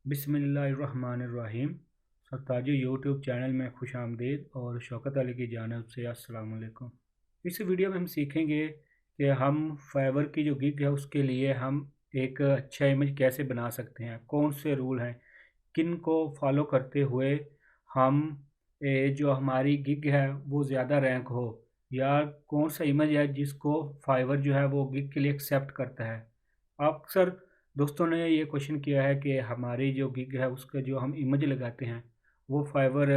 बिस्मिल्लाहिर्रहमानिर्रहीम। सरताज YouTube channel में खुश आमदीद और शौकत अली की जानिब से अस्सलाम वालेकुम। इस वीडियो में हम सीखेंगे कि हम फाइवर की जो गिग है उसके लिए हम एक अच्छा इमेज कैसे बना सकते हैं, कौन से रूल हैं, किन को फॉलो करते हुए हम जो हमारी गिग है वो ज़्यादा रैंक हो, या कौन सा इमेज है जिसको फाइवर जो है वो गिग के लिए एक्सेप्ट करता है। अक्सर दोस्तों ने ये क्वेश्चन किया है कि हमारी जो गिग है उसका जो हम इमेज लगाते हैं वो फाइवर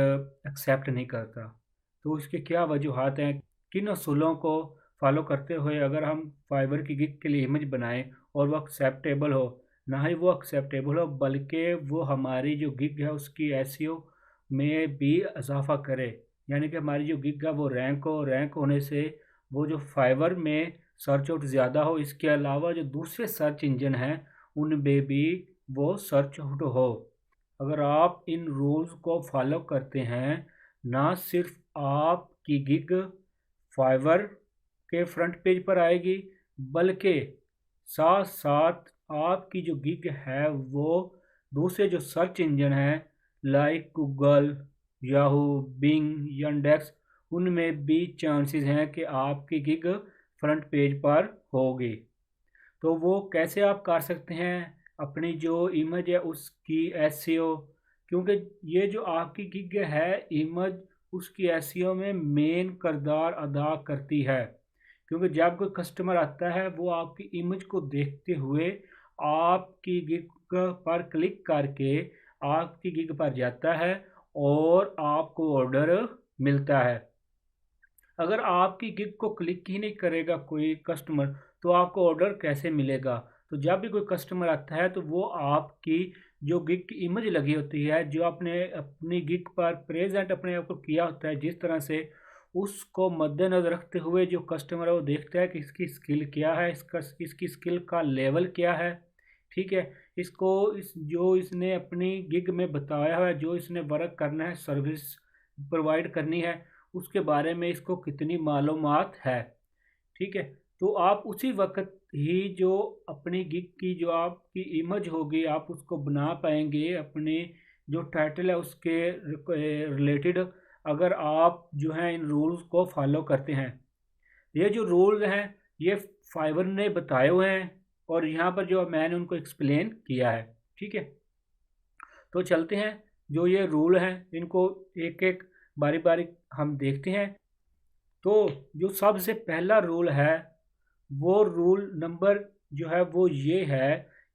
एक्सेप्ट नहीं करता, तो इसके क्या वजूहत हैं, किन असूलों को फॉलो करते हुए अगर हम फाइवर की गिग के लिए इमेज बनाएं और वो एक्सेप्टेबल हो, ना ही वो एक्सेप्टेबल हो बल्कि वो हमारी जो गिग है उसकी एसईओ में भी इजाफा करे, यानी कि हमारी जो गिग है वो रैंक हो, रैंक होने से वो जो फाइवर में सर्च आउट ज़्यादा हो, इसके अलावा जो दूसरे सर्च इंजन हैं उनमें भी वो सर्च आउट हो। अगर आप इन रूल्स को फॉलो करते हैं, ना सिर्फ आपकी गिग फाइवर के फ्रंट पेज पर आएगी बल्कि साथ साथ आपकी जो गिग है वो दूसरे जो सर्च इंजन हैं like Google, Yahoo, Bing, yandex, उनमें भी चांसेस हैं कि आपकी गिग फ्रंट पेज पर होगी। तो वो कैसे आप कर सकते हैं अपनी जो इमेज है उसकी एसईओ, क्योंकि ये जो आपकी गिग है इमेज उसकी एसईओ में मेन किरदार अदा करती है, क्योंकि जब कोई कस्टमर आता है वो आपकी इमेज को देखते हुए आपकी गिग पर क्लिक करके आपकी गिग पर जाता है और आपको ऑर्डर मिलता है। अगर आपकी गिग को क्लिक ही नहीं करेगा कोई कस्टमर तो आपको ऑर्डर कैसे मिलेगा। तो जब भी कोई कस्टमर आता है तो वो आपकी जो गिग की इमेज लगी होती है, जो आपने अपनी गिग पर प्रेजेंट अपने आप को किया होता है, जिस तरह से उसको मद्देनज़र रखते हुए जो कस्टमर है वो देखता है कि इसकी स्किल क्या है, इसकी स्किल का लेवल क्या है। ठीक है, इसको जो इसने अपनी गिग में बताया हुआ है, जो इसने वर्क करना है, सर्विस प्रोवाइड करनी है, उसके बारे में इसको कितनी मालूमात है। ठीक है, तो आप उसी वक्त ही जो अपनी गिग की जो आपकी इमेज होगी आप उसको बना पाएंगे अपने जो टाइटल है उसके रिलेटेड, अगर आप जो है इन रूल्स को फॉलो करते हैं। ये जो रूल्स हैं ये फाइवर ने बताए हुए हैं और यहाँ पर जो मैंने उनको एक्सप्लेन किया है। ठीक है, तो चलते हैं, जो ये रूल हैं इनको एक एक बारी बारी हम देखते हैं। तो जो सबसे पहला रूल है वो रूल नंबर जो है वो ये है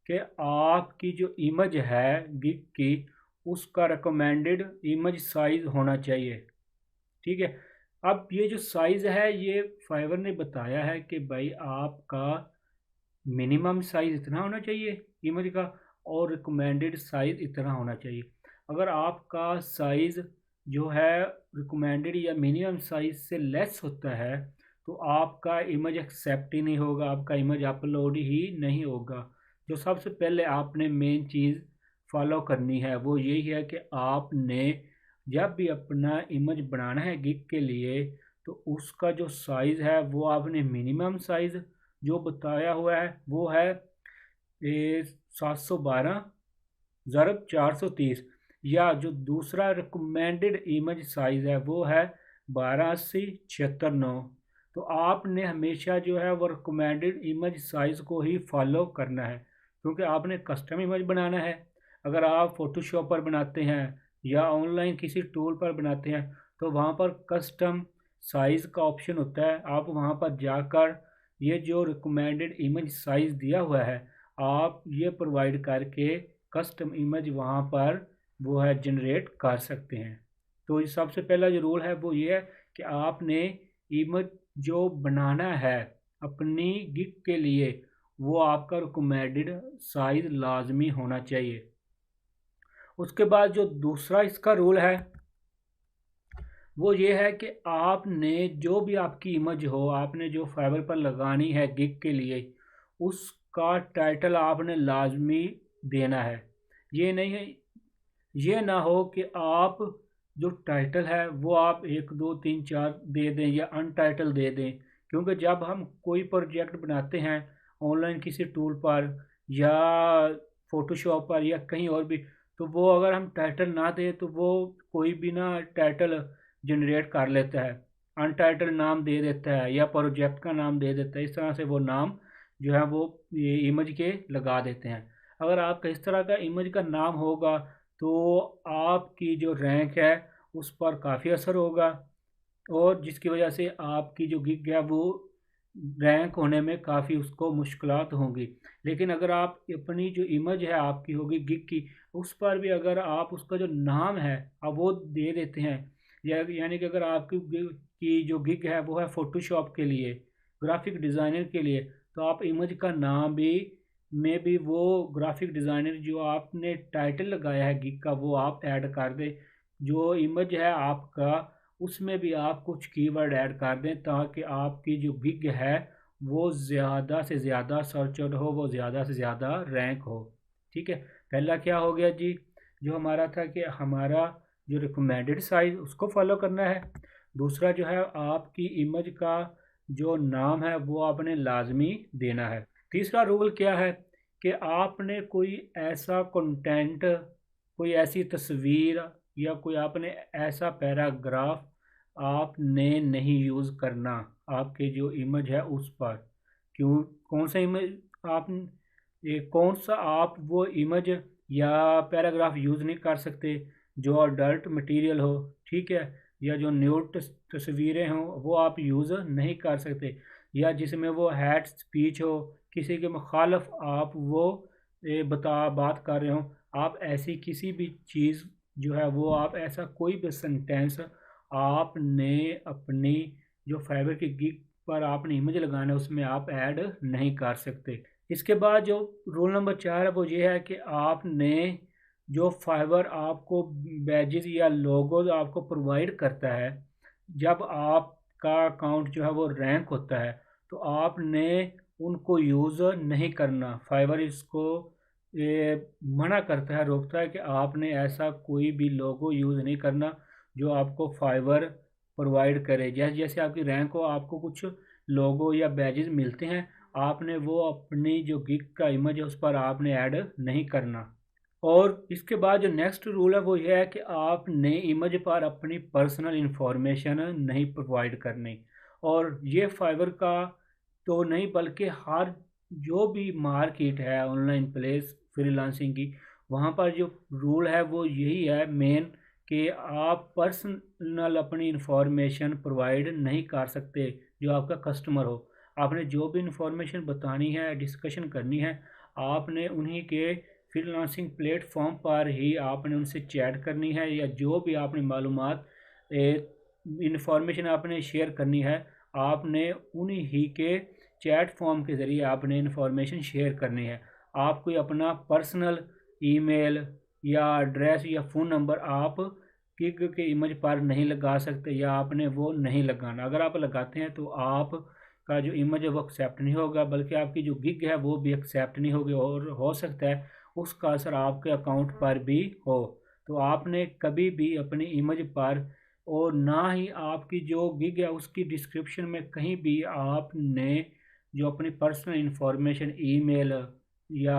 कि आपकी जो इमेज है गिग की उसका रिकमेंडेड इमेज साइज होना चाहिए। ठीक है, अब ये जो साइज़ है ये फाइवर ने बताया है कि भाई आपका मिनिमम साइज़ इतना होना चाहिए इमेज का और रिकमेंडेड साइज़ इतना होना चाहिए। अगर आपका साइज़ जो है रिकमेंडेड या मिनिमम साइज़ से लेस होता है तो आपका इमेज एक्सेप्ट ही नहीं होगा, आपका इमेज अपलोड ही नहीं होगा। जो सबसे पहले आपने मेन चीज़ फॉलो करनी है वो यही है कि आपने जब भी अपना इमेज बनाना है गिग के लिए तो उसका जो साइज़ है वो आपने मिनिमम साइज़ जो बताया हुआ है वो है 712 ज़रब 430, या जो दूसरा रिकमेंडेड इमेज साइज़ है वो है 1280 76 9। तो आपने हमेशा जो है वो रिकमेंडेड इमेज साइज़ को ही फॉलो करना है, क्योंकि आपने कस्टम इमेज बनाना है। अगर आप फोटोशॉप पर बनाते हैं या ऑनलाइन किसी टूल पर बनाते हैं तो वहाँ पर कस्टम साइज़ का ऑप्शन होता है, आप वहाँ पर जाकर ये जो रिकमेंडेड इमेज साइज़ दिया हुआ है आप ये प्रोवाइड करके कस्टम इमेज वहाँ पर वो है जनरेट कर सकते हैं। तो ये सबसे पहला जो रूल है वो ये है कि आपने इमेज जो बनाना है अपनी गिग के लिए वो आपका रिकमेंडेड साइज़ लाजमी होना चाहिए। उसके बाद जो दूसरा इसका रूल है वो ये है कि आपने जो भी आपकी इमेज हो आपने जो फाइबर पर लगानी है गिग के लिए उसका टाइटल आपने लाजमी देना है। ये नहीं है, ये ना हो कि आप जो टाइटल है वो आप 1 2 3 4 दे दें या अनटाइटल दे दें, क्योंकि जब हम कोई प्रोजेक्ट बनाते हैं ऑनलाइन किसी टूल पर या फोटोशॉप पर या कहीं और भी, तो वो अगर हम टाइटल ना दें तो वो कोई भी ना टाइटल जनरेट कर लेता है, अनटाइटल नाम दे देता है या प्रोजेक्ट का नाम दे देता है। इस तरह से वो नाम जो है वो ये इमेज के लगा देते हैं। अगर आपका इस तरह का इमेज का नाम होगा तो आपकी जो रैंक है उस पर काफ़ी असर होगा, और जिसकी वजह से आपकी जो गिग है वो रैंक होने में काफ़ी उसको मुश्किलात होंगी। लेकिन अगर आप अपनी जो इमेज है आपकी होगी गिग की, उस पर भी अगर आप उसका जो नाम है आप वो दे देते हैं, या यानी कि अगर आपकी की जो गिग है वो है फ़ोटोशॉप के लिए, ग्राफिक डिज़ाइनर के लिए, तो आप इमेज का नाम भी में भी वो ग्राफिक डिज़ाइनर जो आपने टाइटल लगाया है गिग का वो आप ऐड कर दें। जो इमेज है आपका उसमें भी आप कुछ कीवर्ड ऐड कर दें ताकि आपकी जो गिग है वो ज़्यादा से ज़्यादा सर्चड हो, वो ज़्यादा से ज़्यादा रैंक हो। ठीक है, पहला क्या हो गया जी, जो हमारा था कि हमारा जो रिकमेंडेड साइज़ उसको फॉलो करना है। दूसरा जो है आपकी इमेज का जो नाम है वो आपने लाजमी देना है। तीसरा रूल क्या है कि आपने कोई ऐसा कंटेंट, कोई ऐसी तस्वीर या कोई आपने ऐसा पैराग्राफ आपने नहीं यूज़ करना आपके जो इमेज है उस पर। क्यों, कौन सा इमेज आप, ये कौन सा आप वो इमेज या पैराग्राफ यूज़ नहीं कर सकते जो अडल्ट मटेरियल हो, ठीक है, या जो न्यूड तस्वीरें हों वो आप यूज़ नहीं कर सकते, या जिसमें वो हैट स्पीच हो, किसी के मुखालफ आप वो बात कर रहे हो। आप ऐसी किसी भी चीज़ जो है वो आप ऐसा कोई भी सेंटेंस आपने अपनी जो फाइबर की गिग पर आपने इमेज लगाना है उसमें आप ऐड नहीं कर सकते। इसके बाद जो रूल नंबर 4 है वो ये है कि आपने जो फाइवर आपको बैजेस या लोगोज आपको प्रोवाइड करता है, जब आपका अकाउंट जो है वो रैंक होता है तो आपने उनको यूज़ नहीं करना। फाइवर इसको ये मना करता है, रोकता है कि आपने ऐसा कोई भी लोगो यूज़ नहीं करना जो आपको फाइवर प्रोवाइड करे। जैसे जैसे आपकी रैंक हो आपको कुछ लोगो या बैजेस मिलते हैं, आपने वो अपनी जो गिग का इमेज है उस पर आपने ऐड नहीं करना। और इसके बाद जो नेक्स्ट रूल है वो ये है कि आपने इमेज पर अपनी पर्सनल इंफॉर्मेशन नहीं प्रोवाइड करनी। और ये फाइवर का तो नहीं बल्कि हर जो भी मार्केट है ऑनलाइन प्लेस फ्रीलांसिंग की, वहाँ पर जो रूल है वो यही है मेन, कि आप पर्सनल अपनी इंफॉर्मेशन प्रोवाइड नहीं कर सकते जो आपका कस्टमर हो। आपने जो भी इंफॉर्मेशन बतानी है, डिस्कशन करनी है, आपने उन्हीं के फ्रीलांसिंग प्लेटफॉर्म पर ही आपने उनसे चैट करनी है, या जो भी आपने मालूमात इंफॉर्मेशन आपने शेयर करनी है आपने उन्हीं ही के चैट फॉर्म के ज़रिए आपने इंफॉर्मेशन शेयर करनी है। आप कोई अपना पर्सनल ईमेल या एड्रेस या फ़ोन नंबर आप गिग के इमेज पर नहीं लगा सकते, या आपने वो नहीं लगाना। अगर आप लगाते हैं तो आप का जो इमेज है वो एक्सेप्ट नहीं होगा, बल्कि आपकी जो गिग है वो भी एक्सेप्ट नहीं होगी, और हो सकता है उसका असर आपके अकाउंट पर भी हो। तो आपने कभी भी अपनी इमेज पर, और ना ही आपकी जो गिग है उसकी डिस्क्रिप्शन में कहीं भी आपने जो अपनी पर्सनल इंफॉर्मेशन ईमेल या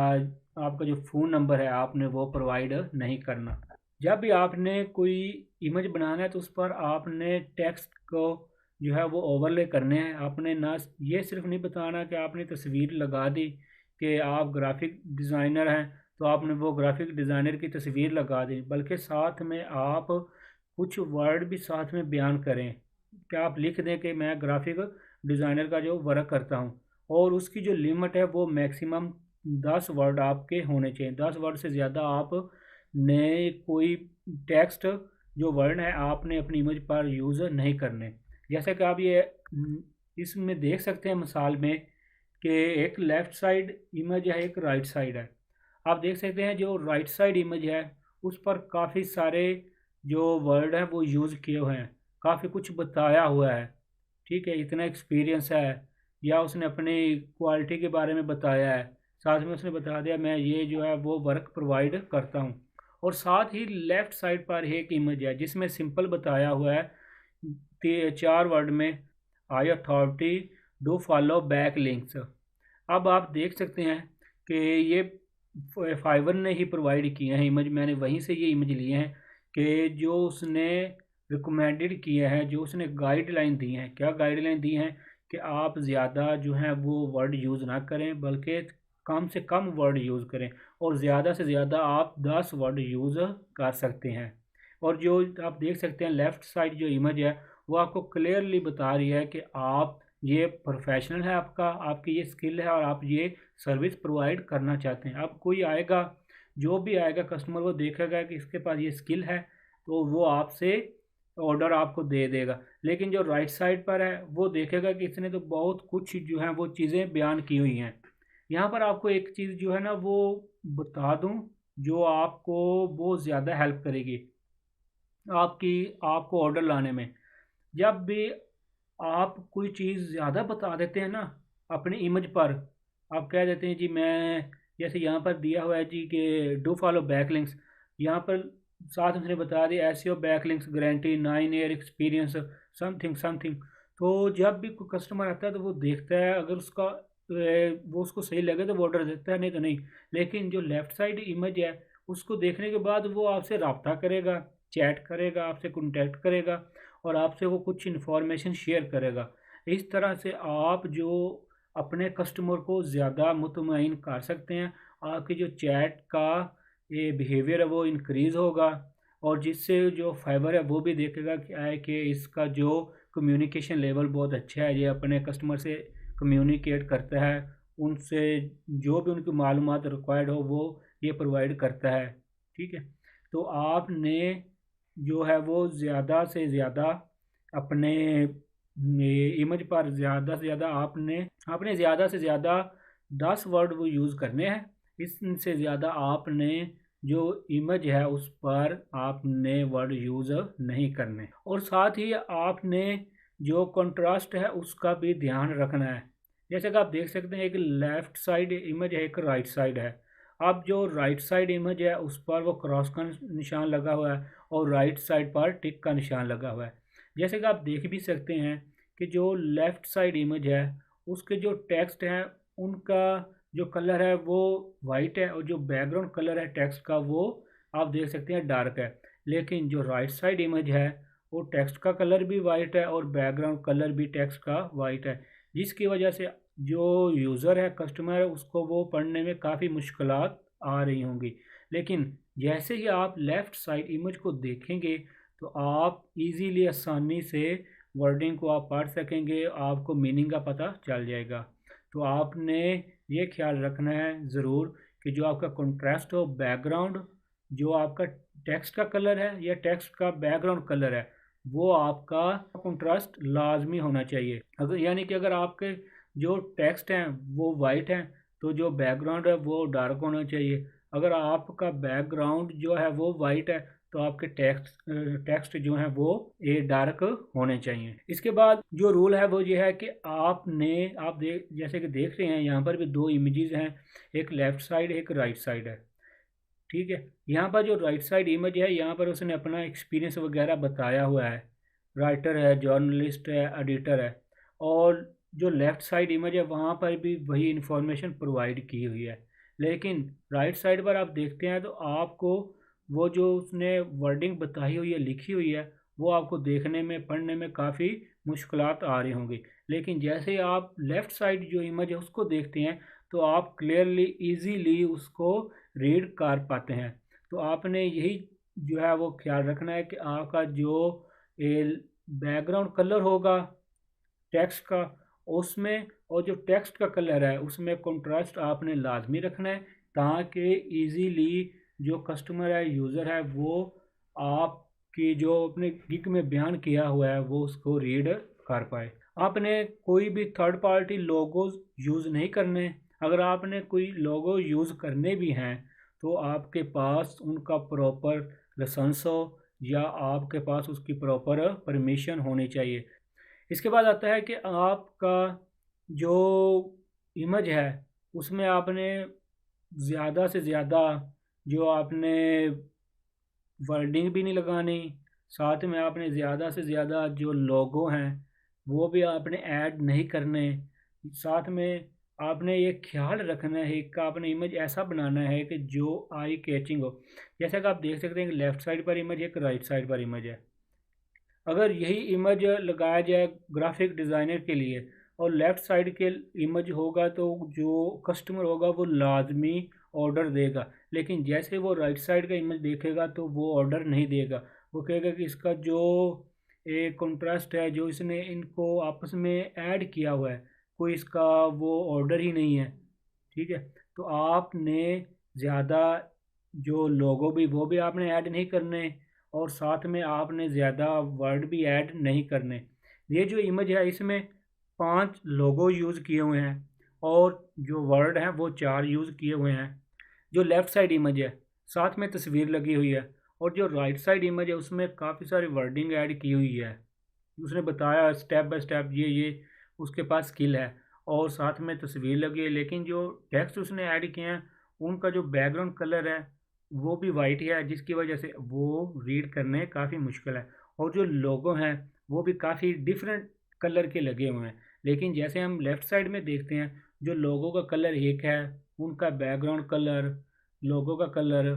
आपका जो फ़ोन नंबर है आपने वो प्रोवाइड नहीं करना। जब भी आपने कोई इमेज बनाना है तो उस पर आपने टेक्स्ट को जो है वो ओवरले करने हैं। आपने ना ये सिर्फ नहीं बताना कि आपने तस्वीर लगा दी कि आप ग्राफिक डिज़ाइनर हैं तो आपने वो ग्राफिक डिज़ाइनर की तस्वीर लगा दी, बल्कि साथ में आप कुछ वर्ड भी साथ में बयान करें। क्या आप लिख दें कि मैं ग्राफिक डिज़ाइनर का जो वर्क करता हूँ, और उसकी जो लिमिट है वो मैक्सिमम 10 वर्ड आपके होने चाहिए। 10 वर्ड से ज़्यादा आप ने कोई टेक्स्ट जो वर्ड है आपने अपनी इमेज पर यूज़ नहीं करने। जैसे कि आप ये इसमें देख सकते हैं मिसाल में कि एक लेफ़्ट साइड इमेज है, एक राइट साइड है। आप देख सकते हैं जो राइट साइड इमेज है उस पर काफ़ी सारे जो वर्ड हैं वो यूज़ किए हुए हैं, काफ़ी कुछ बताया हुआ है, ठीक है, इतना एक्सपीरियंस है, या उसने अपनी क्वालिटी के बारे में बताया है, साथ में उसने बता दिया मैं ये जो है वो वर्क प्रोवाइड करता हूँ। और साथ ही लेफ़्ट साइड पर एक इमेज है जिसमें सिंपल बताया हुआ है 4 वर्ड में, high authority do follow backlinks. अब आप देख सकते हैं कि ये फाइवर ने ही प्रोवाइड किए हैं इमेज, मैंने वहीं से ये इमेज लिए हैं कि जो उसने रिकमेंडेड किया है, जो उसने गाइडलाइन दी हैं। क्या गाइडलाइन दी हैं कि आप ज़्यादा जो है वो वर्ड यूज़ ना करें, बल्कि कम से कम वर्ड यूज़ करें, और ज़्यादा से ज़्यादा आप 10 वर्ड यूज़ कर सकते हैं। और जो आप देख सकते हैं लेफ़्ट साइड जो इमेज है वो आपको क्लियरली बता रही है कि आप ये प्रोफेशनल है, आपकी ये स्किल है और आप ये सर्विस प्रोवाइड करना चाहते हैं। अब कोई आएगा, जो भी आएगा कस्टमर, वो देखेगा कि इसके पास ये स्किल है, तो वो आपसे ऑर्डर आपको दे देगा। लेकिन जो राइट साइड पर है वो देखेगा कि इसने तो बहुत कुछ जो है वो चीज़ें बयान की हुई हैं। यहाँ पर आपको एक चीज़ जो है ना वो बता दूँ, जो आपको बहुत ज़्यादा हेल्प करेगी आपको ऑर्डर लाने में। जब भी आप कोई चीज़ ज़्यादा बता देते हैं ना अपनी इमेज पर, आप कह देते हैं जी मैं, जैसे यहाँ पर दिया हुआ है जी कि डू फॉलो बैकलिंक्स, यहाँ पर साथ में उसने बता दिया SEO backlinks guarantee 9 year experience something something. तो जब भी कोई कस्टमर आता है तो वो देखता है, अगर वो उसको सही लगे तो वो ऑर्डर देता है, नहीं तो नहीं। लेकिन जो लेफ़्ट साइड इमेज है उसको देखने के बाद वो आपसे रब्ता करेगा, चैट करेगा, आपसे कॉन्टैक्ट करेगा और आपसे वो कुछ इन्फॉर्मेशन शेयर करेगा। इस तरह से आप जो अपने कस्टमर को ज़्यादा मुतमईन कर सकते हैं। आपकी जो चैट का ये बिहेवियर है वो इंक्रीज़ होगा, और जिससे जो फाइवर है वो भी देखेगा क्या है कि इसका जो कम्युनिकेशन लेवल बहुत अच्छा है, ये अपने कस्टमर से कम्युनिकेट करता है, उनसे जो भी उनकी मालूमात रिक्वायर्ड हो वो ये प्रोवाइड करता है। ठीक है, तो आपने जो है वो ज़्यादा से ज़्यादा अपने इमेज पर ज़्यादा से ज़्यादा आपने आपने ज़्यादा से ज़्यादा 10 वर्ड वो यूज़ करने हैं। इससे ज़्यादा आपने जो इमेज है उस पर आपने वर्ड यूज़ नहीं करने, और साथ ही आपने जो कंट्रास्ट है उसका भी ध्यान रखना है। जैसे कि आप देख सकते हैं एक लेफ़्ट साइड इमेज है, एक राइट साइड है। अब जो राइट साइड इमेज है उस पर वो क्रॉस का निशान लगा हुआ है और राइट साइड पर टिक का निशान लगा हुआ है। जैसे कि आप देख भी सकते हैं कि जो लेफ़्ट साइड इमेज है उसके जो टेक्स्ट हैं उनका जो कलर है वो वाइट है, और जो बैकग्राउंड कलर है टेक्स्ट का वो आप देख सकते हैं डार्क है। लेकिन जो राइट साइड इमेज है वो टेक्स्ट का कलर भी वाइट है और बैकग्राउंड कलर भी टेक्स्ट का वाइट है, जिसकी वजह से जो यूज़र है, कस्टमर है, उसको वो पढ़ने में काफ़ी मुश्किलात आ रही होंगी। लेकिन जैसे ही आप लेफ़्ट साइड इमेज को देखेंगे तो आप इजीली आसानी से वर्डिंग को आप पढ़ सकेंगे, आपको मीनिंग का पता चल जाएगा। तो आपने ये ख्याल रखना है ज़रूर कि जो आपका कंट्रास्ट हो, बैकग्राउंड, जो आपका टेक्स्ट का कलर है या टेक्स्ट का बैकग्राउंड कलर है, वो आपका कंट्रास्ट लाजमी होना चाहिए। अगर यानी कि अगर आपके जो टेक्स्ट हैं वो वाइट हैं तो जो बैकग्राउंड है वो डार्क होना चाहिए। अगर आपका बैकग्राउंड जो है वो वाइट है तो आपके टेक्स्ट जो हैं वो ये डार्क होने चाहिए। इसके बाद जो रूल है वो ये है कि आप जैसे कि देख रहे हैं यहाँ पर भी दो इमेजेस हैं, एक लेफ़्ट साइड एक राइट साइड है। ठीक है, यहाँ पर जो राइट साइड इमेज है यहाँ पर उसने अपना एक्सपीरियंस वगैरह बताया हुआ है, राइटर है, जर्नलिस्ट है, एडिटर है। और जो लेफ़्ट साइड इमेज है वहाँ पर भी वही इन्फॉर्मेशन प्रोवाइड की हुई है। लेकिन राइट साइड पर आप देखते हैं तो आपको वो जो उसने वर्डिंग बताई हुई है, लिखी हुई है, वो आपको देखने में, पढ़ने में काफ़ी मुश्किलात आ रही होंगी। लेकिन जैसे ही आप लेफ़्ट साइड जो इमेज है उसको देखते हैं तो आप क्लियरली ईज़िली उसको रीड कर पाते हैं। तो आपने यही जो है वो ख्याल रखना है कि आपका जो बैकग्राउंड कलर होगा टेक्स्ट का, उसमें, और जो टेक्स्ट का कलर है उसमें कंट्रास्ट आपने लाजमी रखना है, ताकि इजीली जो कस्टमर है, यूज़र है, वो आपकी जो अपने गिग में बयान किया हुआ है वो उसको रीड कर पाए। आपने कोई भी थर्ड पार्टी लोगोज़ यूज़ नहीं करने। अगर आपने कोई लोगो यूज़ करने भी हैं तो आपके पास उनका प्रॉपर लाइसेंस हो या आपके पास उसकी प्रॉपर परमिशन होनी चाहिए। इसके बाद आता है कि आपका जो इमेज है उसमें आपने ज़्यादा से ज़्यादा जो आपने वर्डिंग भी नहीं लगानी, साथ में आपने ज़्यादा से ज़्यादा जो लोगो हैं वो भी आपने ऐड नहीं करने। साथ में आपने ये ख्याल रखना है कि आपने इमेज ऐसा बनाना है कि जो आई कैचिंग हो। जैसा कि आप देख सकते हैं कि लेफ़्ट साइड पर इमेज है, एक राइट साइड पर इमेज है। अगर यही इमेज लगाया जाए ग्राफिक डिज़ाइनर के लिए और लेफ़्ट साइड के इमेज होगा तो जो कस्टमर होगा वो लाजमी ऑर्डर देगा, लेकिन जैसे वो राइट साइड का इमेज देखेगा तो वो ऑर्डर नहीं देगा। वो कहेगा कि इसका जो एक कंट्रास्ट है, जो इसने इनको आपस में ऐड किया हुआ है, कोई इसका वो ऑर्डर ही नहीं है। ठीक है, तो आपने ज़्यादा जो लोगो भी वो भी आपने ऐड नहीं करने, और साथ में आपने ज़्यादा वर्ड भी ऐड नहीं करने। ये जो इमेज है इसमें 5 लोगो यूज़ किए हुए हैं और जो वर्ड हैं वो 4 यूज़ किए हुए हैं। जो लेफ़्ट साइड इमेज है साथ में तस्वीर लगी हुई है, और जो राइट साइड इमेज है उसमें काफ़ी सारी वर्डिंग ऐड की हुई है। उसने बताया स्टेप बाय स्टेप ये उसके पास स्किल है, और साथ में तस्वीर लगी है, लेकिन जो टेक्स्ट उसने ऐड किए हैं उनका जो बैकग्राउंड कलर है वो भी वाइट है, जिसकी वजह से वो रीड करने काफ़ी मुश्किल है। और जो लोगो हैं वो भी काफ़ी डिफरेंट कलर के लगे हुए हैं, लेकिन जैसे हम लेफ़्ट साइड में देखते हैं जो लोगों का कलर एक है, उनका बैकग्राउंड कलर, लोगो का कलर,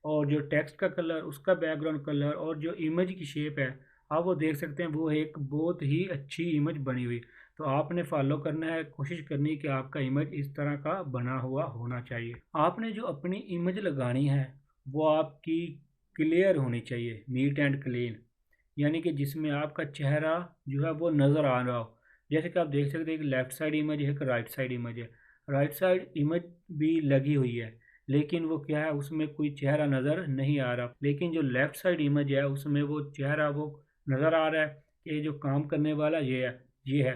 और जो टेक्स्ट का कलर उसका बैकग्राउंड कलर, और जो इमेज की शेप है आप वो देख सकते हैं, वो एक बहुत ही अच्छी इमेज बनी हुई। तो आपने फॉलो करना है, कोशिश करनी है कि आपका इमेज इस तरह का बना हुआ होना चाहिए। आपने जो अपनी इमेज लगानी है वो आपकी क्लियर होनी चाहिए, नीट एंड क्लीन, यानी कि जिसमें आपका चेहरा जो है वो नज़र आ रहा हो। जैसे कि आप देख सकते हैं कि लेफ़्ट साइड इमेज है, एक राइट साइड इमेज है। राइट साइड इमेज भी लगी हुई है, लेकिन वो क्या है, उसमें कोई चेहरा नज़र नहीं आ रहा, लेकिन जो लेफ़्ट साइड इमेज है उसमें वो चेहरा वो नज़र आ रहा है कि जो काम करने वाला ये है।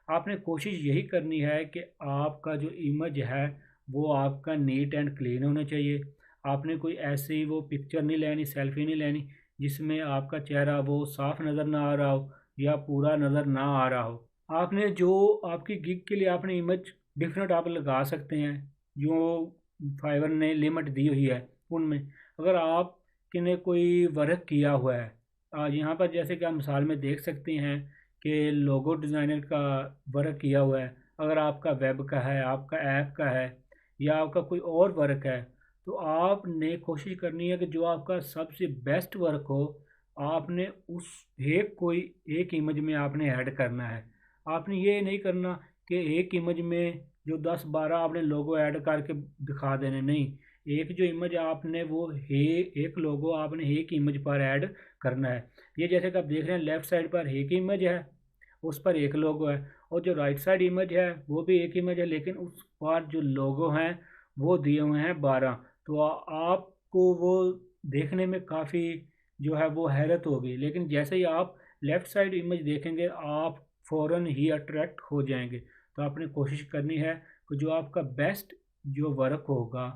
आपने कोशिश यही करनी है कि आपका जो इमेज है वो आपका नीट एंड क्लीन होना चाहिए। आपने कोई ऐसी वो पिक्चर नहीं लेनी, सेल्फी नहीं लेनी जिसमें आपका चेहरा वो साफ नज़र ना आ रहा हो या पूरा नज़र ना आ रहा हो। आपने जो आपकी गिग के लिए आपने इमेज डिफरेंट आप लगा सकते हैं, जो फाइवर ने लिमिट दी हुई है उनमें। अगर आपने कोई वर्क किया हुआ है, आज यहाँ पर जैसे कि आप मिसाल में देख सकते हैं कि लोगो डिज़ाइनर का वर्क किया हुआ है। अगर आपका वेब का है, आपका ऐप का है, या आपका कोई और वर्क है, तो आपने कोशिश करनी है कि जो आपका सबसे बेस्ट वर्क हो, आपने उस एक इमेज में आपने ऐड करना है। आपने ये नहीं करना कि एक इमेज में जो 10-12 आपने लोगो ऐड करके दिखा देने, नहीं। एक जो इमेज आपने वो है, एक लोगो आपने एक इमेज पर ऐड करना है। ये जैसे कि आप देख रहे हैं लेफ़्ट साइड पर एक इमेज है, उस पर एक लोगो है, और जो राइट साइड इमेज है वो भी एक इमेज है, लेकिन उस पर जो लोगो हैं वो दिए हुए हैं 12। तो आपको वो देखने में काफ़ी जो है वो हैरत होगी, लेकिन जैसे ही आप लेफ़्ट साइड इमेज देखेंगे आप फ़ौरन ही अट्रैक्ट हो जाएंगे। तो आपने कोशिश करनी है कि जो आपका बेस्ट जो वर्क होगा,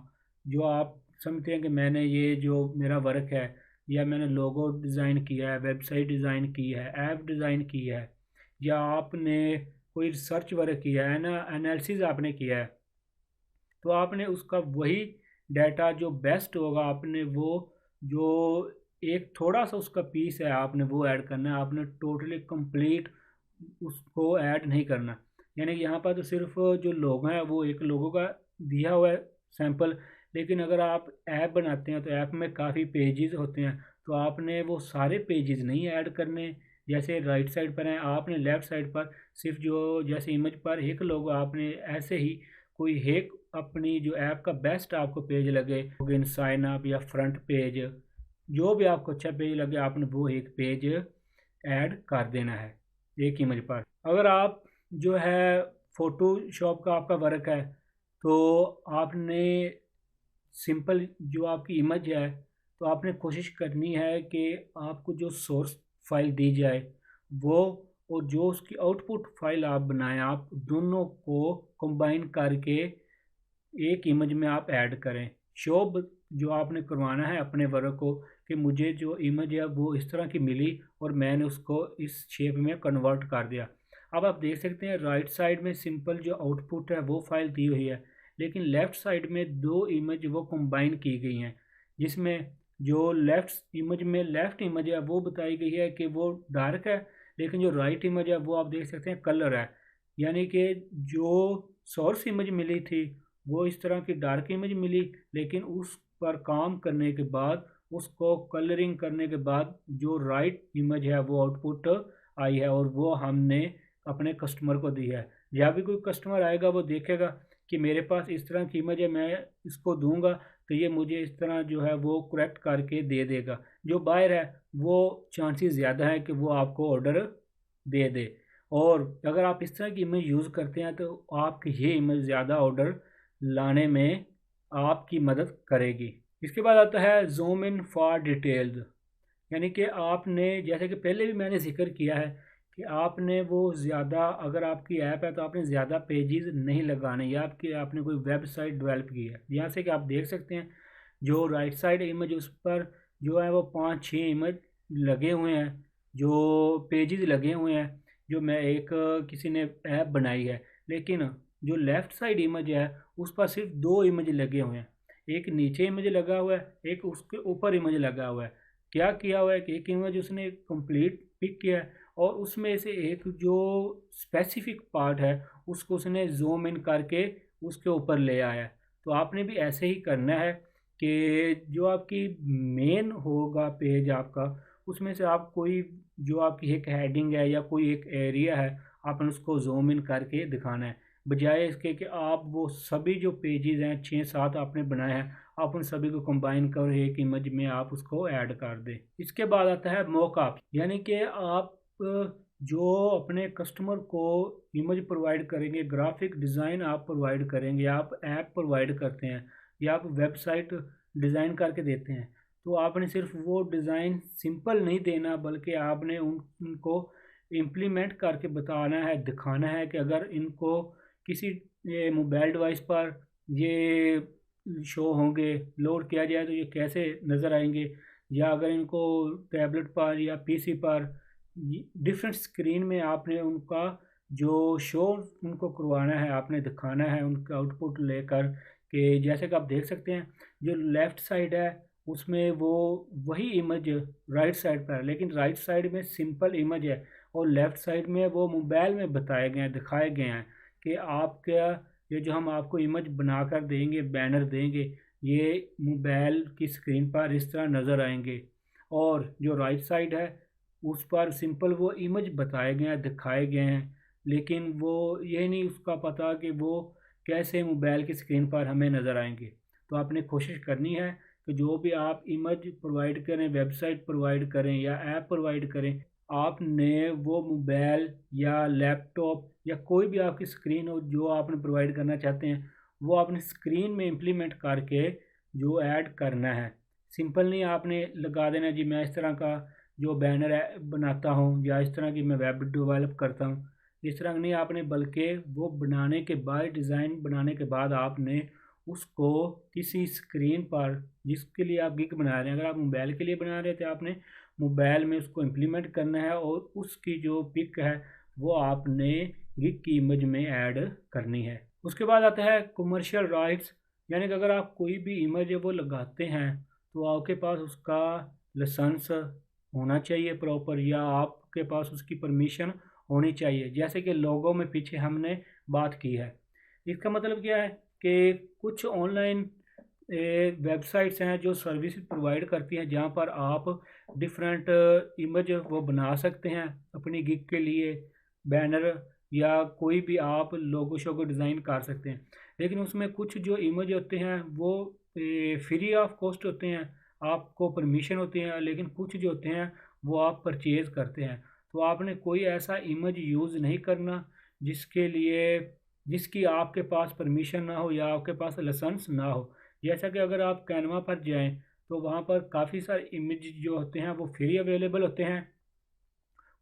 जो आप समझते हैं कि मैंने ये जो मेरा वर्क है, या मैंने लोगो डिज़ाइन किया है, वेबसाइट डिज़ाइन की है, ऐप डिज़ाइन की है, या आपने कोई रिसर्च वर्क किया है ना, एनालिसिस आपने किया है, तो आपने उसका वही डाटा जो बेस्ट होगा आपने वो जो एक थोड़ा सा उसका पीस है आपने वो ऐड करना है। आपने टोटली कंप्लीट उसको ऐड नहीं करना। यानी कि यहाँ पर तो सिर्फ जो लोगो हैं वो एक लोगो का दिया हुआ है सैंपल, लेकिन अगर आप ऐप बनाते हैं तो ऐप में काफ़ी पेजेस होते हैं, तो आपने वो सारे पेजेस नहीं ऐड करने। जैसे राइट साइड पर हैं, आपने लेफ़्ट साइड पर सिर्फ जो जैसे इमेज पर एक लोगो, आपने ऐसे ही कोई एक अपनी जो ऐप का बेस्ट आपको पेज लगे, लॉगिन साइन अप या फ्रंट पेज, जो भी आपको अच्छा पेज लगे आपने वो एक पेज ऐड कर देना है एक इमेज पर। अगर आप जो है फ़ोटोशॉप का आपका वर्क है, तो आपने सिंपल जो आपकी इमेज है, तो आपने कोशिश करनी है कि आपको जो सोर्स फाइल दी जाए वो, और जो उसकी आउटपुट फाइल आप बनाएं, आप दोनों को कंबाइन करके एक इमेज में आप ऐड करें। शो जो आपने करवाना है अपने वर्क को कि मुझे जो इमेज है वो इस तरह की मिली और मैंने उसको इस शेप में कन्वर्ट कर दिया। अब आप देख सकते हैं राइट साइड में सिंपल जो आउटपुट है वो फाइल दी हुई है, लेकिन लेफ़्ट साइड में 2 इमेज वो कंबाइन की गई हैं, जिसमें जो लेफ़्ट इमेज है वो बताई गई है कि वो डार्क है, लेकिन जो राइट इमेज है वो आप देख सकते हैं कलर है। यानी कि जो सोर्स इमेज मिली थी वो इस तरह की डार्क इमेज मिली, लेकिन उस पर काम करने के बाद, उसको कलरिंग करने के बाद जो राइट इमेज है वो आउटपुट आई है और वो हमने अपने कस्टमर को दी है। जब भी कोई कस्टमर आएगा वो देखेगा कि मेरे पास इस तरह की इमेज है, मैं इसको दूंगा तो ये मुझे इस तरह जो है वो करेक्ट करके दे देगा। जो बायर है वो चांसेस ज़्यादा है कि वो आपको ऑर्डर दे दे। और अगर आप इस तरह की इमेज यूज़ करते हैं तो आपकी ये इमेज ज़्यादा ऑर्डर लाने में आपकी मदद करेगी। इसके बाद आता है जूम इन फॉर डिटेल्स, यानी कि आपने, जैसे कि पहले भी मैंने जिक्र किया है कि आपने वो ज़्यादा, अगर आपकी ऐप है तो आपने ज़्यादा पेजेस नहीं लगाने, या आपकी आपने कोई वेबसाइट डेवलप की है, यहाँ से कि आप देख सकते हैं जो राइट साइड इमेज उस पर जो है वो 5-6 इमेज लगे हुए हैं, जो पेजेस लगे हुए हैं, जो मैं एक किसी ने ऐप बनाई है। लेकिन जो लेफ़्ट साइड इमेज है उस पर सिर्फ 2 इमेज लगे हुए हैं, एक नीचे इमेज लगा हुआ है, एक उसके ऊपर इमेज लगा हुआ है। क्या किया हुआ है कि एक इमेज उसने कंप्लीट पिक किया है और उसमें से एक जो स्पेसिफिक पार्ट है उसको उसने जूम इन करके उसके ऊपर ले आया है। तो आपने भी ऐसे ही करना है कि जो आपकी मेन होगा पेज आपका, उसमें से आप कोई, जो आपकी एक हेडिंग है या कोई एक एरिया है, आपने उसको जूम इन करके दिखाना है, बजाय इसके कि आप वो सभी जो पेजेस हैं 6-7 आपने बनाए हैं, आप उन सभी को कंबाइन कर एक इमेज में आप उसको ऐड कर दें। इसके बाद आता है मॉकअप, यानी कि आप जो अपने कस्टमर को इमेज प्रोवाइड करेंगे, ग्राफिक डिज़ाइन आप प्रोवाइड करेंगे, आप ऐप प्रोवाइड करते हैं या आप वेबसाइट डिज़ाइन करके देते हैं, तो आपने सिर्फ वो डिज़ाइन सिंपल नहीं देना, बल्कि आपने उनको इम्प्लीमेंट करके बताना है, दिखाना है कि अगर इनको किसी ये मोबाइल डिवाइस पर ये शो होंगे, लोड किया जाए तो ये कैसे नज़र आएंगे, या अगर इनको टैबलेट पर या पीसी पर डिफरेंट स्क्रीन में आपने उनका जो शो उनको करवाना है, आपने दिखाना है उनका आउटपुट लेकर, कि जैसे कि आप देख सकते हैं जो लेफ़्ट साइड है उसमें वो वही इमेज राइट साइड पर है, लेकिन राइट साइड में सिंपल इमेज है और लेफ़्ट साइड में वो मोबाइल में बताए गए हैं, दिखाए गए हैं कि आपका ये जो हम आपको इमेज बनाकर देंगे, बैनर देंगे, ये मोबाइल की स्क्रीन पर इस तरह नज़र आएंगे। और जो राइट साइड है उस पर सिंपल वो इमेज बताए गए हैं, दिखाए गए हैं, लेकिन वो ये नहीं उसका पता कि वो कैसे मोबाइल की स्क्रीन पर हमें नज़र आएंगे। तो आपने कोशिश करनी है कि जो भी आप इमेज प्रोवाइड करें, वेबसाइट प्रोवाइड करें या ऐप प्रोवाइड करें, आपने वो मोबाइल या लैपटॉप या कोई भी आपकी स्क्रीन हो जो आपने प्रोवाइड करना चाहते हैं, वो आपने स्क्रीन में इम्प्लीमेंट करके जो ऐड करना है। सिंपल नहीं आपने लगा देना जी मैं इस तरह का जो बैनर है बनाता हूँ या इस तरह की मैं वेब डेवलप करता हूँ, इस तरह नहीं आपने, बल्कि वो बनाने के बाद, डिज़ाइन बनाने के बाद आपने उसको किसी स्क्रीन पर, जिसके लिए आप गिग बना रहे हैं, अगर आप मोबाइल के लिए बना रहे हैं तो आपने मोबाइल में उसको इम्प्लीमेंट करना है और उसकी जो पिक है वो आपने गिग की इमेज में ऐड करनी है। उसके बाद आता है कमर्शियल राइट्स, यानी कि अगर आप कोई भी इमेज है वो लगाते हैं तो आपके पास उसका लाइसेंस होना चाहिए प्रॉपर, या आपके पास उसकी परमिशन होनी चाहिए। जैसे कि लोगों में पीछे हमने बात की है, इसका मतलब क्या है कि कुछ ऑनलाइन वेबसाइट्स हैं जो सर्विस प्रोवाइड करती हैं, जहाँ पर आप डिफरेंट इमेज वो बना सकते हैं अपनी गिग के लिए, बैनर या कोई भी आप लोगो शोगो डिज़ाइन कर सकते हैं। लेकिन उसमें कुछ जो इमेज होते हैं वो फ्री ऑफ कॉस्ट होते हैं, आपको परमिशन होती है, लेकिन कुछ जो होते हैं वो आप परचेज़ करते हैं। तो आपने कोई ऐसा इमेज यूज़ नहीं करना जिसके लिए, जिसकी आपके पास परमिशन ना हो या आपके पास लाइसेंस ना हो। जैसा कि अगर आप कैनवा पर जाएं तो वहाँ पर काफ़ी सारे इमेज जो होते हैं वो फ्री अवेलेबल होते हैं,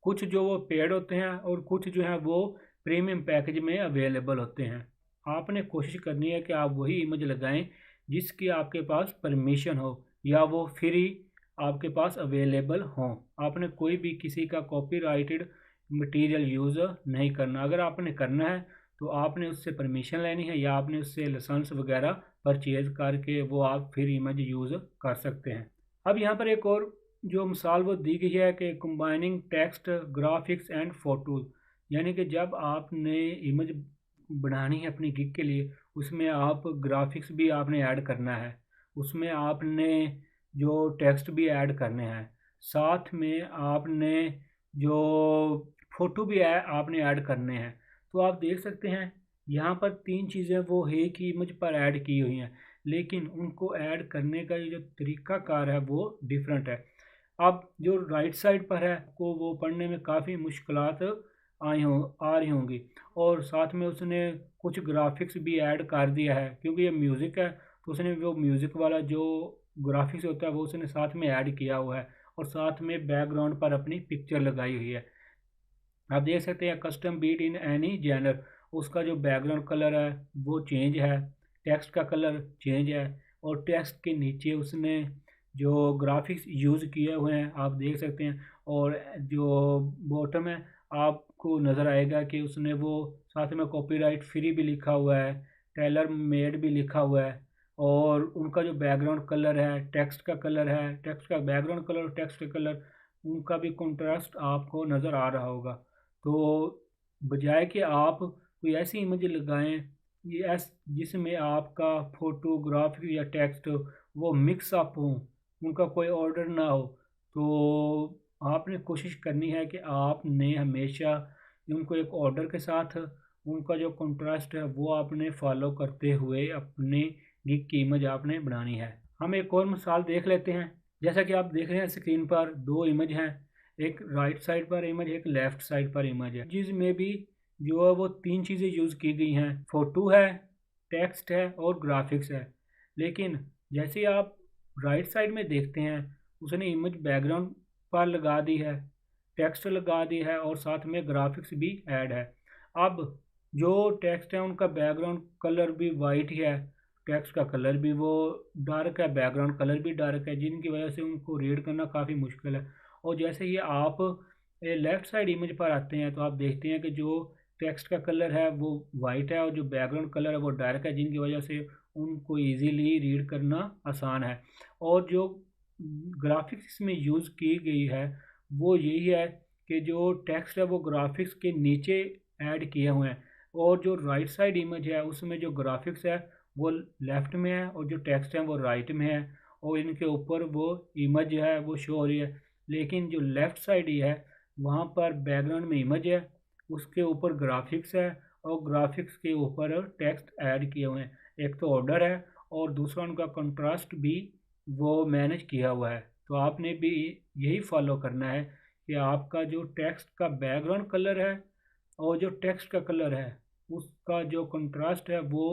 कुछ जो वो पेड होते हैं और कुछ जो हैं वो प्रीमियम पैकेज में अवेलेबल होते हैं। आपने कोशिश करनी है कि आप वही इमेज लगाएं जिसकी आपके पास परमिशन हो या वो फ्री आपके पास अवेलेबल हों। आपने कोई भी किसी का कॉपीराइटेड मटेरियल यूज़ नहीं करना। अगर आपने करना है तो आपने उससे परमिशन लेनी है या आपने उससे लाइसेंस वगैरह परचेज़ करके वो आप फिर इमेज यूज़ कर सकते हैं। अब यहाँ पर एक और जो मिसाल वो दी गई है कि combining text, graphics and photos, यानी कि जब आपने इमेज बनानी है अपनी गिग के लिए, उसमें आप ग्राफिक्स भी आपने ऐड करना है, उसमें आपने जो टेक्स्ट भी ऐड करने हैं, साथ में आपने जो फ़ोटो भी आपने ऐड करने हैं। तो आप देख सकते हैं यहाँ पर 3 चीज़ें वो एक ही इमेज पर ऐड की हुई हैं, लेकिन उनको ऐड करने का ये जो तरीक़ाकार है वो डिफरेंट है। अब जो राइट साइड पर है को वो पढ़ने में काफ़ी मुश्किलात आ रही होंगी, और साथ में उसने कुछ ग्राफिक्स भी ऐड कर दिया है, क्योंकि ये म्यूज़िक है तो उसने वो म्यूज़िक वाला जो ग्राफिक्स होता है वो उसने साथ में ऐड किया हुआ है, और साथ में बैकग्राउंड पर अपनी पिक्चर लगाई हुई है। आप देख सकते हैं custom beat in any genre, उसका जो बैकग्राउंड कलर है वो चेंज है, टेक्स्ट का कलर चेंज है, और टेक्स्ट के नीचे उसने जो ग्राफिक्स यूज़ किए हुए हैं आप देख सकते हैं, और जो बॉटम है आपको नज़र आएगा कि उसने वो साथ में कॉपीराइट फ्री भी लिखा हुआ है, टेलर मेड भी लिखा हुआ है, और उनका जो बैकग्राउंड कलर है, टेक्स्ट का कलर है, टेक्स्ट का बैकग्राउंड कलर और टेक्स्ट का कलर, उनका भी कंट्रास्ट आपको नज़र आ रहा होगा। तो बजाय कि आप कोई ऐसी इमेज लगाएं जिसमें आपका फोटोग्राफ या टेक्स्ट वो मिक्स अप हो, उनका कोई ऑर्डर ना हो, तो आपने कोशिश करनी है कि आपने हमेशा उनको एक ऑर्डर के साथ उनका जो कंट्रास्ट है वो आपने फॉलो करते हुए अपनी गिग की इमेज आपने बनानी है। हम एक और मिसाल देख लेते हैं। जैसा कि आप देख रहे हैं स्क्रीन पर 2 इमेज हैं, एक राइट साइड पर इमेज, एक लेफ्ट साइड पर इमेज है, जिसमें भी जो है वो 3 चीज़ें यूज़ की गई हैं, फ़ोटो है, टेक्स्ट है और ग्राफिक्स है। लेकिन जैसे आप राइट साइड में देखते हैं, उसने इमेज बैकग्राउंड पर लगा दी है, टेक्स्ट लगा दी है, और साथ में ग्राफिक्स भी ऐड है। अब जो टेक्स्ट है उनका बैकग्राउंड कलर भी वाइट ही है, टेक्स्ट का कलर भी वो डार्क है, बैकग्राउंड कलर भी डार्क है, जिनकी वजह से उनको रीड करना काफ़ी मुश्किल है। और जैसे ही आप लेफ़्ट साइड इमेज पर आते हैं तो आप देखते हैं कि जो टेक्स्ट का कलर है वो वाइट है, और जो बैकग्राउंड कलर है वो डार्क है, जिनकी वजह से उनको ईज़िली रीड करना आसान है। और जो ग्राफ़िक्स इसमें यूज़ की गई है वो यही है कि जो टेक्स्ट है वो ग्राफ़िक्स के नीचे ऐड किए हुए हैं, और जो राइट साइड इमेज है उसमें जो ग्राफ़िक्स है वो लेफ़्ट में है, और जो टेक्स्ट है वो राइट में है, और इनके ऊपर वो इमेज है वो शो हो रही है। लेकिन जो लेफ़्ट साइड ही है वहाँ पर बैकग्राउंड में इमेज है, उसके ऊपर ग्राफिक्स है, और ग्राफिक्स के ऊपर टेक्स्ट ऐड किए हुए हैं। एक तो ऑर्डर है और दूसरा उनका कंट्रास्ट भी वो मैनेज किया हुआ है। तो आपने भी यही फॉलो करना है कि आपका जो टेक्स्ट का बैकग्राउंड कलर है और जो टेक्स्ट का कलर है उसका जो कंट्रास्ट है वो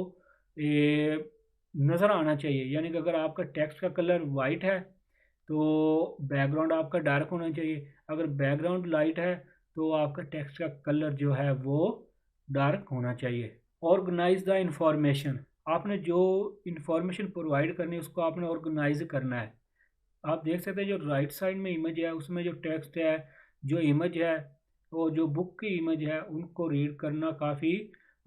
नज़र आना चाहिए। यानी कि अगर आपका टेक्स्ट का कलर वाइट है तो बैकग्राउंड आपका डार्क होना चाहिए, अगर बैकग्राउंड लाइट है तो आपका टेक्स्ट का कलर जो है वो डार्क होना चाहिए। ऑर्गेनाइज द इंफॉर्मेशन, आपने जो इंफॉर्मेशन प्रोवाइड करनी है उसको आपने ऑर्गेनाइज करना है। आप देख सकते हैं जो राइट साइड में इमेज है उसमें जो टेक्स्ट है, जो इमेज है और जो बुक की इमेज है, उनको रीड करना काफ़ी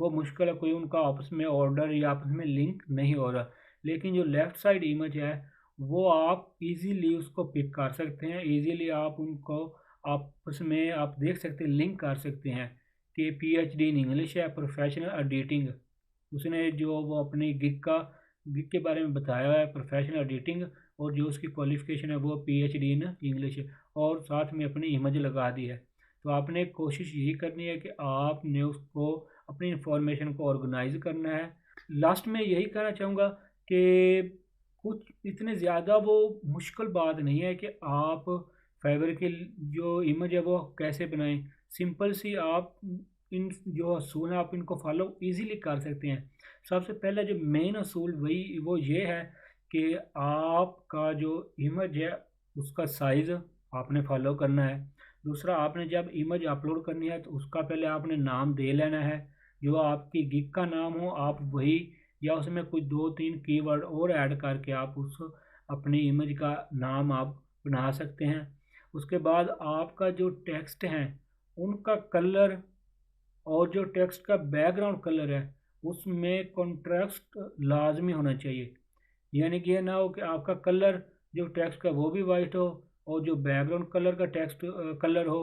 वो मुश्किल है, कोई उनका आपस में ऑर्डर या आपस में लिंक नहीं हो रहा। लेकिन जो लेफ़्ट साइड इमेज है वो आप इजीली उसको पिक कर सकते हैं, इजीली आप उनको आपस में आप देख सकते हैं, लिंक कर सकते हैं कि पीएचडी इन इंग्लिश है, प्रोफेशनल एडिटिंग, उसने जो वो अपनी गिग के बारे में बताया हुआ है प्रोफेशनल एडिटिंग, और जो उसकी क्वालिफ़िकेशन है वो पीएचडी इन इंग्लिश है, और साथ में अपनी इमेज लगा दी है। तो आपने कोशिश यही करनी है कि आपने उसको अपनी इन्फॉर्मेशन को ऑर्गेनाइज़ करना है। लास्ट में यही कहना चाहूँगा कि कुछ इतने ज़्यादा वो मुश्किल बात नहीं है कि आप फाइवर की जो इमेज है वो कैसे बनाएँ। सिंपल सी आप इन जो असूल हैं आप इनको फॉलो ईज़िली कर सकते हैं। सबसे पहले जो मेन असूल वो ये है कि आपका जो इमेज है उसका साइज़ आपने फॉलो करना है। दूसरा, आपने जब इमेज अपलोड करनी है तो उसका पहले आपने नाम दे लेना है। जो आपकी गिग का नाम हो आप वही, या उसमें कुछ 2-3 कीवर्ड और ऐड करके आप उस अपनी इमेज का नाम आप बना सकते हैं। उसके बाद आपका जो टेक्स्ट है उनका कलर और जो टेक्स्ट का बैकग्राउंड कलर है उसमें कंट्रास्ट लाजमी होना चाहिए। यानी कि ये ना हो कि आपका कलर जो टेक्स्ट का वो भी वाइट हो, और जो बैकग्राउंड कलर का टेक्स्ट कलर हो,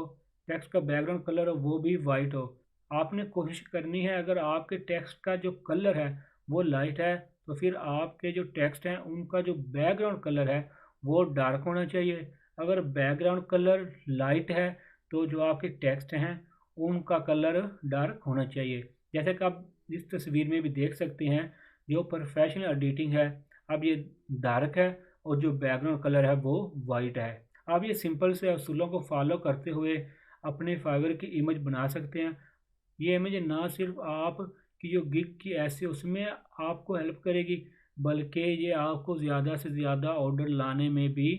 टेक्स्ट का बैकग्राउंड कलर हो वो भी वाइट हो। आपने कोशिश करनी है, अगर आपके टेक्स्ट का जो कलर है वो लाइट है तो फिर आपके जो टेक्स्ट हैं उनका जो बैकग्राउंड कलर है वो डार्क होना चाहिए। अगर बैकग्राउंड कलर लाइट है तो जो आपके टेक्स्ट हैं उनका कलर डार्क होना चाहिए। जैसे कि आप इस तस्वीर में भी देख सकते हैं, जो प्रोफेशनल एडिटिंग है, अब ये डार्क है और जो बैकग्राउंड कलर है वो वाइट है। आप ये सिंपल से असूलों को फॉलो करते हुए अपने फाइवर की इमेज बना सकते हैं। ये इमेज ना सिर्फ आपकी जो गिग की ऐसे उसमें आपको हेल्प करेगी, बल्कि ये आपको ज़्यादा से ज़्यादा ऑर्डर लाने में भी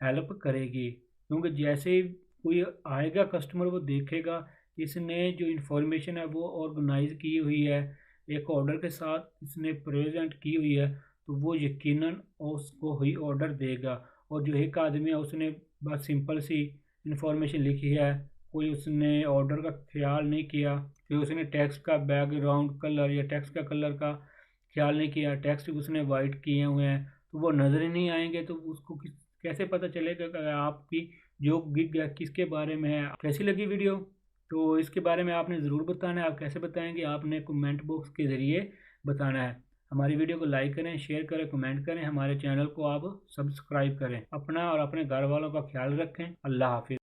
हेल्प करेगी। क्योंकि जैसे ही कोई आएगा कस्टमर, वो देखेगा कि इसने जो इन्फॉर्मेशन है वो ऑर्गेनाइज की हुई है, एक ऑर्डर के साथ इसने प्रेजेंट की हुई है, तो वो यकीनन उसको ही ऑर्डर देगा। और जो एक आदमी है उसने बस सिंपल सी इन्फॉर्मेशन लिखी है, कोई उसने ऑर्डर का ख्याल नहीं किया, फिर उसने टेक्स्ट का बैकग्राउंड कलर या टेक्स्ट का कलर का ख्याल नहीं किया, टेक्स्ट उसने वाइट किए हुए हैं, तो वो नज़र ही नहीं आएंगे। तो उसको कैसे पता चलेगा कि आपकी जो गिग है किसके बारे में है। कैसी लगी वीडियो, तो इसके बारे में आपने ज़रूर बताना है। आप कैसे बताएंगे, आपने कमेंट बॉक्स के ज़रिए बताना है। हमारी वीडियो को लाइक करें, शेयर करें, कमेंट करें, हमारे चैनल को आप सब्सक्राइब करें। अपना और अपने घर वालों का ख्याल रखें। अल्लाह हाफिज़।